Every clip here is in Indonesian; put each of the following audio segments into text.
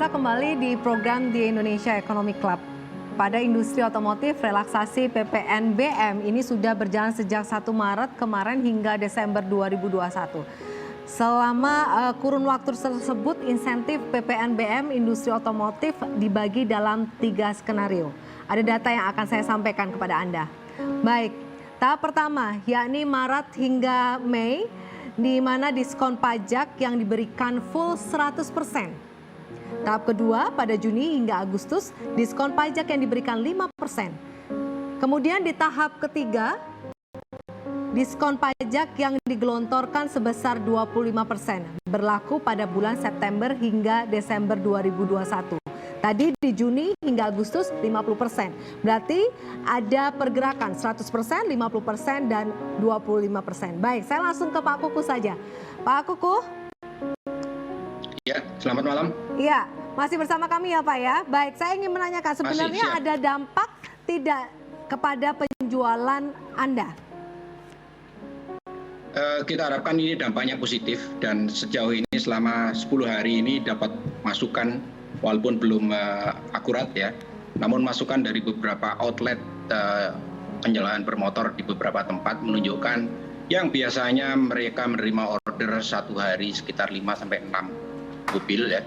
kita kembali di program di Indonesia Economic Club. Pada industri otomotif, relaksasi PPNBM ini sudah berjalan sejak 1 Maret kemarin hingga Desember 2021. Selama kurun waktu tersebut, insentif PPNBM industri otomotif dibagi dalam 3 skenario. Ada data yang akan saya sampaikan kepada Anda. Baik, tahap pertama yakni Maret hingga Mei, di mana diskon pajak yang diberikan full 100%. Tahap kedua pada Juni hingga Agustus, diskon pajak yang diberikan 5%. Kemudian di tahap ketiga, diskon pajak yang digelontorkan sebesar 25%, berlaku pada bulan September hingga Desember 2021. Tadi di Juni hingga Agustus 50%. Berarti ada pergerakan 100%, 50%, dan 25%. Baik, saya langsung ke Pak Kuku saja. Pak Kuku. Ya, selamat malam. Iya, masih bersama kami ya Pak ya. Baik, saya ingin menanyakan sebenarnya ada dampak tidak kepada penjualan Anda? Kita harapkan ini dampaknya positif dan sejauh ini selama 10 hari ini dapat masukan walaupun belum akurat ya, namun masukan dari beberapa outlet penjualan bermotor di beberapa tempat menunjukkan yang biasanya mereka menerima order satu hari sekitar 5-6 mobil ya.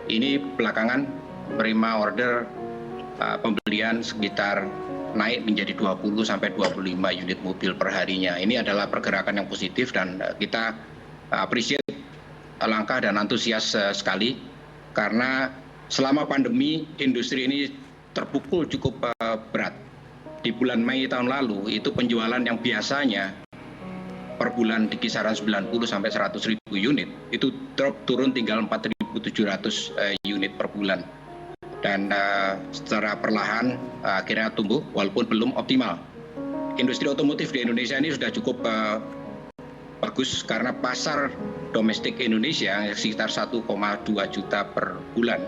Ini belakangan menerima order pembelian sekitar naik menjadi 20-25 unit mobil per harinya. Ini adalah pergerakan yang positif dan kita appreciate langkah dan antusias sekali. Karena selama pandemi industri ini terpukul cukup berat. Di bulan Mei tahun lalu itu penjualan yang biasanya per bulan di kisaran 90 sampai 100 ribu unit itu drop turun tinggal 4.700 unit per bulan. Dan secara perlahan akhirnya tumbuh walaupun belum optimal. Industri otomotif di Indonesia ini sudah cukup bagus karena pasar domestik Indonesia sekitar 1,2 juta per bulan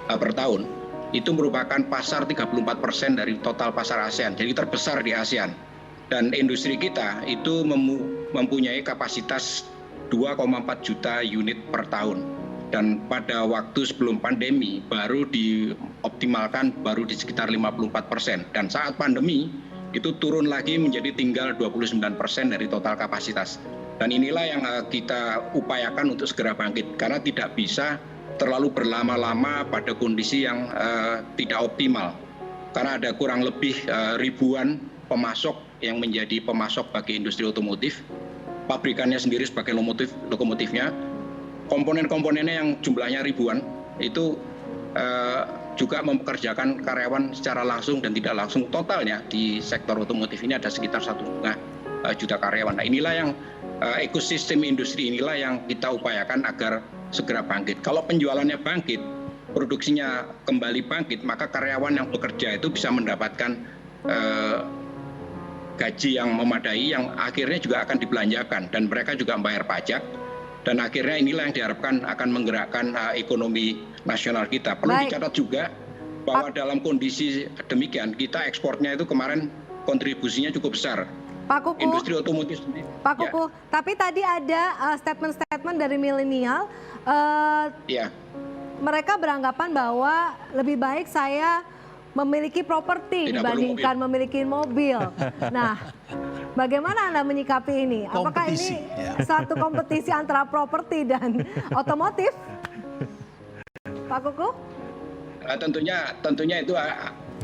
per tahun itu merupakan pasar 34% dari total pasar ASEAN, jadi terbesar di ASEAN. Dan industri kita itu mempunyai kapasitas 2,4 juta unit per tahun. Dan pada waktu sebelum pandemi baru dioptimalkan baru di sekitar 54%. Dan saat pandemi itu turun lagi menjadi tinggal 29% dari total kapasitas. Dan inilah yang kita upayakan untuk segera bangkit karena tidak bisa terlalu berlama-lama pada kondisi yang tidak optimal. Karena ada kurang lebih ribuan pemasok yang menjadi pemasok bagi industri otomotif. Pabrikannya sendiri sebagai lokomotifnya, komponen-komponennya yang jumlahnya ribuan itu juga mempekerjakan karyawan secara langsung dan tidak langsung. Totalnya di sektor otomotif ini ada sekitar 1,5 juta karyawan. Nah, inilah yang ekosistem industri inilah yang kita upayakan agar segera bangkit. Kalau penjualannya bangkit, produksinya kembali bangkit, maka karyawan yang bekerja itu bisa mendapatkan gaji yang memadai yang akhirnya juga akan dibelanjakan dan mereka juga membayar pajak. Dan akhirnya inilah yang diharapkan akan menggerakkan ekonomi nasional kita. Perlu dicatat juga bahwa dalam kondisi demikian kita ekspornya itu kemarin kontribusinya cukup besar. Pak Kuku, industri otomotif sendiri. Pak Kuku, tapi tadi ada statement-statement dari milenial. Mereka beranggapan bahwa lebih baik saya memiliki properti dibandingkan memiliki mobil. Nah, bagaimana Anda menyikapi ini? Apakah ini satu kompetisi antara properti dan otomotif? Pak Kuku? Tentunya itu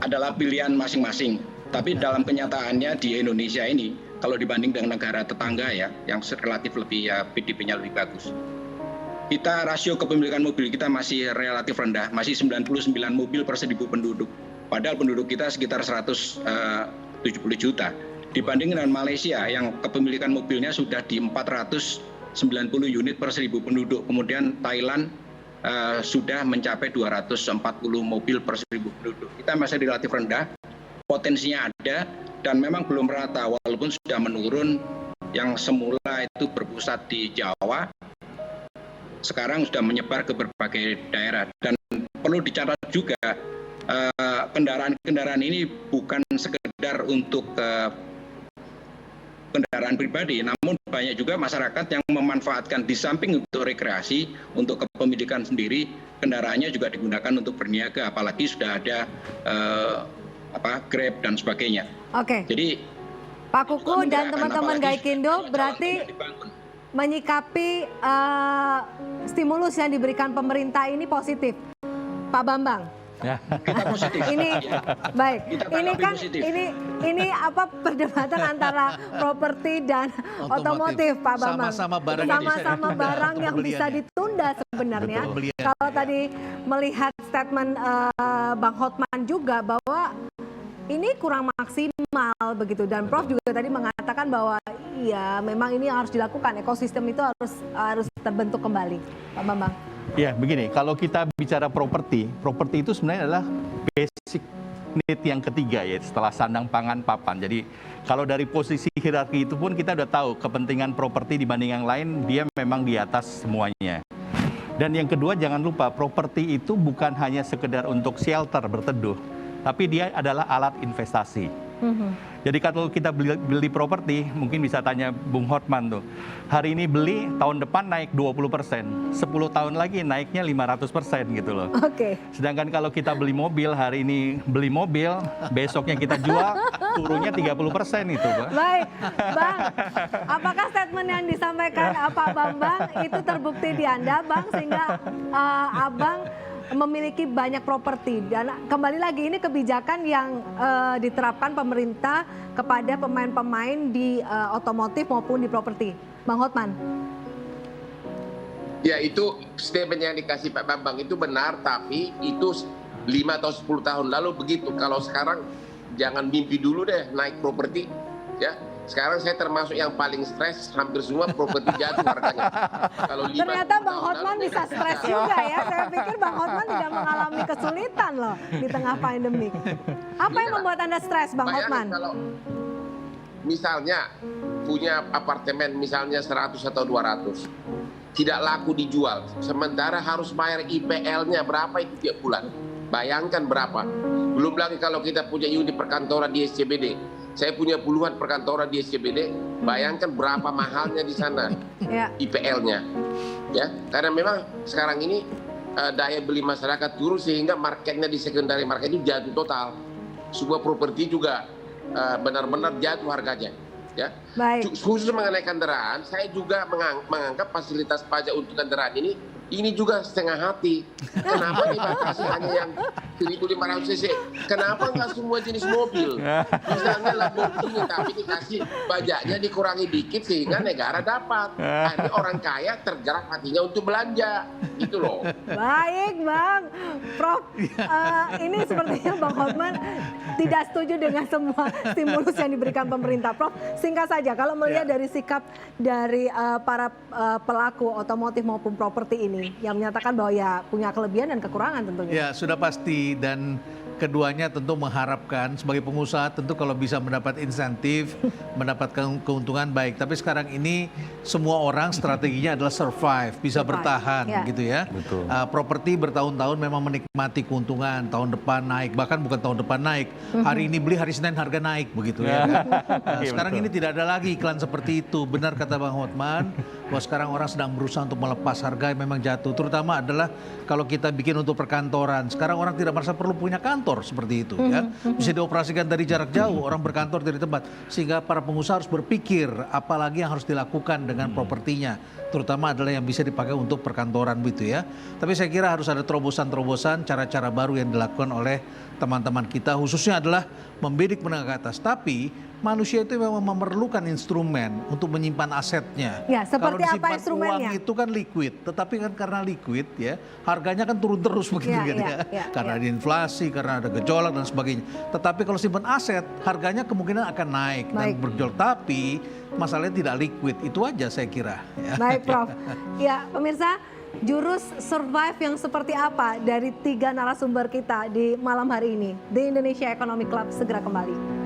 adalah pilihan masing-masing. Tapi dalam kenyataannya di Indonesia ini, kalau dibanding dengan negara tetangga ya, yang relatif lebih PDB-nya lebih bagus. Kita rasio kepemilikan mobil kita masih relatif rendah, masih 99 mobil per 1.000 penduduk. Padahal penduduk kita sekitar 170 juta. Dibanding dengan Malaysia yang kepemilikan mobilnya sudah di 490 unit per 1.000 penduduk. Kemudian Thailand sudah mencapai 240 mobil per 1.000 penduduk. Kita masih relatif rendah. Potensinya ada dan memang belum rata walaupun sudah menurun. Yang semula itu berpusat di Jawa sekarang sudah menyebar ke berbagai daerah. Dan perlu dicatat juga kendaraan-kendaraan ini bukan sekedar untuk kendaraan pribadi namun banyak juga masyarakat yang memanfaatkan di samping untuk rekreasi, untuk kepemilikan sendiri, kendaraannya juga digunakan untuk berniaga, apalagi sudah ada Grab dan sebagainya. Oke. Jadi Pak Kuku dan teman-teman Gaikindo berarti menyikapi stimulus yang diberikan pemerintah ini positif, Pak Bambang. Ya. Kita positif. Ini baik. Kita Ini kan positif. ini apa perdebatan antara properti dan otomotif, Pak Bambang. Sama-sama barang Sama-sama barang yang bisa ditunda sebenarnya. Kalau tadi melihat statement Bang Hotman juga bahwa ini kurang maksimal begitu, dan Prof juga tadi mengatakan bahwa iya memang ini yang harus dilakukan, ekosistem itu harus terbentuk kembali, Pak Bambang. Ya, begini, kalau kita bicara properti itu sebenarnya adalah basic need yang ketiga ya, setelah sandang, pangan, papan. Jadi kalau dari posisi hierarki itu pun kita udah tahu kepentingan properti dibanding yang lain, dia memang di atas semuanya. Dan yang kedua, jangan lupa properti itu bukan hanya sekedar untuk shelter, berteduh, tapi dia adalah alat investasi. Jadi kalau kita beli properti, mungkin bisa tanya Bung Hotman tuh, hari ini beli, tahun depan naik 20%, 10 tahun lagi naiknya 500% gitu loh. Oke. Sedangkan kalau kita beli mobil, hari ini beli mobil, besoknya kita jual, turunnya 30% itu, Pak. Baik, Bang. Apakah statement yang disampaikan Pak Bambang itu terbukti di Anda, Bang, sehingga Abang memiliki banyak properti? Dan kembali lagi, ini kebijakan yang diterapkan pemerintah kepada pemain-pemain di otomotif maupun di properti. Bang Hotman. Ya, itu statement yang dikasih Pak Bambang itu benar, tapi itu 5 atau 10 tahun lalu begitu. Kalau sekarang jangan mimpi dulu deh naik properti, ya. Sekarang saya termasuk yang paling stres, hampir semua properti jatuh harganya. Kalau ternyata Bang Hotman bisa stres juga ya. Saya pikir Bang Hotman tidak mengalami kesulitan loh di tengah pandemi. Apa yang membuat Anda stres, Bang Hotman? Kalau misalnya punya apartemen misalnya 100 atau 200, tidak laku dijual, sementara harus bayar IPL-nya berapa itu tiap bulan. Bayangkan berapa. Belum lagi kalau kita punya unit perkantoran di SCBD. Saya punya puluhan perkantoran di SCBD, bayangkan berapa mahalnya di sana IPL-nya. Ya, karena memang sekarang ini daya beli masyarakat turun sehingga marketnya di secondary market itu jatuh total. Sebuah properti juga benar-benar jatuh harganya. Ya. Baik. Khusus mengenai kendaraan, saya juga menganggap fasilitas pajak untuk kendaraan ini juga setengah hati. Kenapa dibatasi hanya yang 1.500 cc? Kenapa nggak semua jenis mobil? Misalnya Lamborghini, tapi dikasih pajaknya dikurangi dikit sehingga negara dapat. Akhirnya orang kaya tergerak hatinya untuk belanja. Itu loh. Baik, Bang. Prof, ini sepertinya Bang Hotman tidak setuju dengan semua stimulus yang diberikan pemerintah. Prof, singkat saja, kalau melihat dari sikap dari para pelaku otomotif maupun properti ini, yang menyatakan bahwa ya punya kelebihan dan kekurangan tentunya. Ya, sudah pasti, dan keduanya tentu mengharapkan sebagai pengusaha tentu kalau bisa mendapat insentif, mendapatkan keuntungan baik. Tapi sekarang ini semua orang strateginya adalah survive, bisa bertahan gitu ya. Betul. Properti bertahun-tahun memang menikmati keuntungan, tahun depan naik, bahkan bukan tahun depan naik. Hari ini beli, hari Senin harga naik begitu ya kan. Sekarang ini tidak ada lagi iklan seperti itu. Benar kata Bang Hotman, bahwa sekarang orang sedang berusaha untuk melepas harga yang memang jatuh. Terutama adalah kalau kita bikin untuk perkantoran. Sekarang orang tidak merasa perlu punya kantor seperti itu ya. Bisa dioperasikan dari jarak jauh, orang berkantor dari tempat. Sehingga para pengusaha harus berpikir apalagi yang harus dilakukan dengan propertinya. Terutama adalah yang bisa dipakai untuk perkantoran begitu ya. Tapi saya kira harus ada terobosan-terobosan, cara-cara baru yang dilakukan oleh teman-teman kita, khususnya adalah membidik menengah ke atas. Tapi manusia itu memang memerlukan instrumen untuk menyimpan asetnya. Ya, seperti kalau apa instrumennya? uang itu kan liquid, tetapi kan karena liquid ya, harganya kan turun terus begitu karena ada inflasi, karena ada gejolak dan sebagainya. Tetapi kalau simpan aset, harganya kemungkinan akan naik dan bergejolak. Tapi masalahnya tidak liquid, itu aja saya kira. Ya. Baik, Prof. Ya, pemirsa, jurus survive yang seperti apa dari 3 narasumber kita di malam hari ini? The Indonesia Economic Club segera kembali.